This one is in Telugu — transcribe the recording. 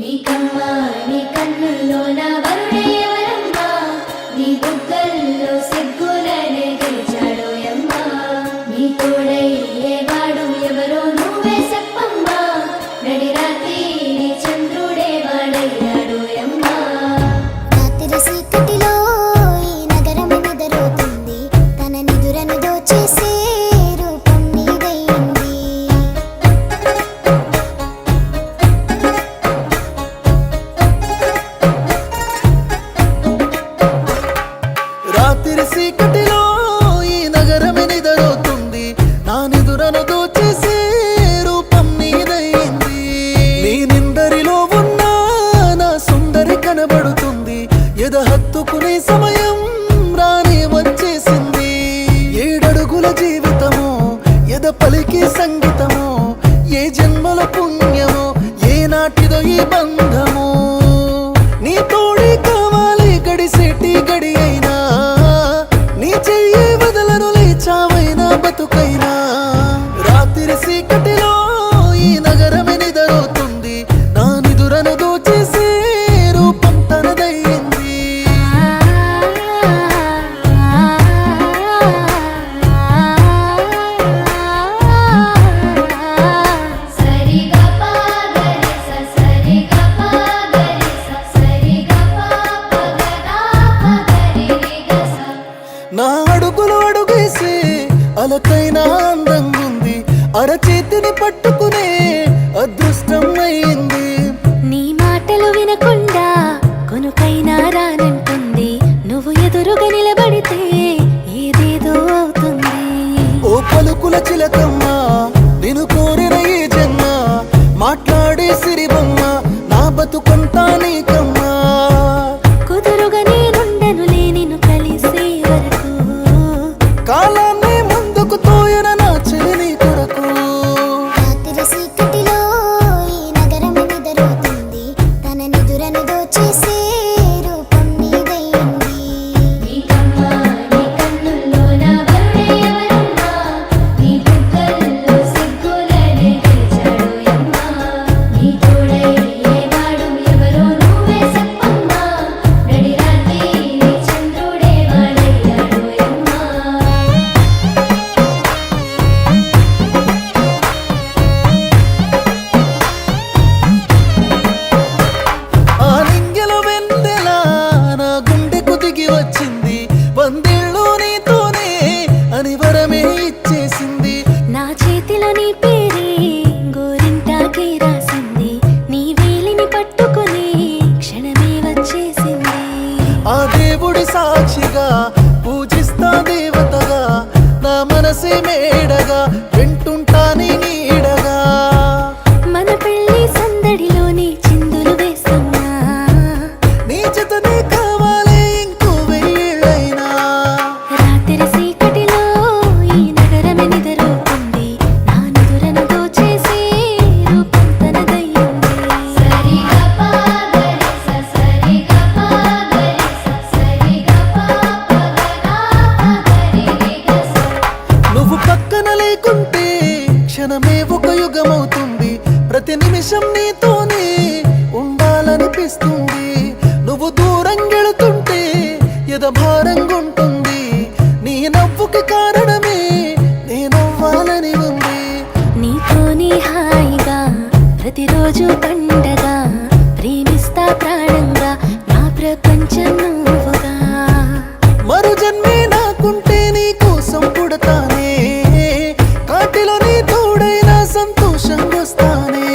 నీకమ్మా నీ కన్నుల్లో నా వరుడే ఎవరమ్మా, నీ బుగ్గల్లో సిగ్గులనే గెలిచాడోయమ్మా, నీ తోడయ్యేవాడు ఎవరో నువ్వే చెప్పమ్మా, నడి రాత్రి నీ చంద్రుడే వాడయ్యాడోయమ్మా. రాత్రి చీకటిలో ఈ నగరం నిద్రపోతుంది, తన నిదురను దోచేసే రూపం నీదైంది. రాత్రి చీకటిలో ఈ నగరం నిద్రపోతుంది, నా నిదురను దోచేసే రూపం నీదైంది. నీ నిందరిలో ఉన్న నా సుందరి కనబడుతుంది, ఎద హత్తుకునే సమయం రాని వచ్చేసింది. ఏడడుగుల జీవితము ఎద పలికి సంగీతము, ఏ జన్మల పుణ్యమో ఏ నాటిదో ఈ బంధము. నీ తోడే కావాలి గడిసేటి గడి అయినా, నీ చెయ్యి వదలను లేచావైనా బతుకైనా. రాత్రి చీకటిలో ఈ నగరం నిద్రపోతుంది, నా నిదురను దోచేసే రూపం తనదయ్యింది. సరిగపా గరిస సరిగపా గరిస సరిగపా పగదా పగరిగస. నా అడుగులు అడుగేసి అలకైనా అందంగుంది, అరచేతిని పట్టుకునే అదృష్టం అయింది. నీ మాటలు వినకుండా కొనుకైనా రానంటుంది, నువ్వు ఎదురుగా నిలబడితే ఏదేదో అవుతుంది. ఓ పలుకుల చిలకమ్మ నేను కోరిన ఈ జన్మ, మాట్లాడే సిరిబొమ్మ నా బతుకంతా నీకమ్మా. కుదురుగా నేనుండనులే నిన్ను కలిసే వరకు, కాలాన్ని ముందుకు తోయన నా చెలి కొరకు. రాత్రి చీకటిలో ఈ నగరం నిద్రపోతుంది, తన నిదురను దోచేసే రూపం నీదైంది. నీకమ్మా నీ కన్నుల్లో నా వరుడే ఎవరమ్మా, నీ బుగ్గల్లో సిగ్గులనే గెలిచాడోయమ్మా, నీ తోడయ్యేవాడు ఎవరో నువ్వే చెప్పమ్మా, నడి రాత్రి నీ చంద్రుడే వాడయ్యాడోయమ్మా. ఆ నింగెల వెన్నెల నా గుండెకు దిగి వచ్చింది, వందేళ్ళు నీతోనే అని వరమే ఇచ్చేసింది. నా చేతిలో నీ పేరే గోరింటాకే రాసింది, నీ వేలిని పట్టుకుని క్షణమే వచ్చేసింది. ఆ దేవుడి సాక్షిగా పూజిస్తా దేవతగా, నా మనసే మేడగా వింటుంటా నీ నీడగా. మన పెళ్లి సందడిలోని చిందులు వేస్తున్నా, నీ జతనే కావాలి ఇంకో వెయ్యేళ్ళైనా. రాత్రి చీకటిలో ఈ నగరం నిద్రపోతుంది, నా నిదురను దోచేసే రూపం తనదయ్యింది. సరిగపా గరిస సరిగపా గరిస సరిగపా పగదా పగరిగస. నువ్వు పక్కన లేకుంటే క్షణమే ఒక యుగమవుతుంది, ప్రతి నిమిషం నీతోనే ఉండాలనిపిస్తుంది. నువ్వు దూరం గెళుతుంటే ఎద భారంగుంటుంది, నీ నవ్వుకి కారణమే నేనవ్వాలని ఉంది. నీతోని హాయిగా ప్రతిరోజు పండగ, ప్రేమిస్తా ప్రాణంగా నా ప్రపంచం నువ్వుగా. మరు జన్మే నాకుంటే నీ కోసం పుడతానే, కాటిలో నీ తోడైనా సంతోషం వస్తానే.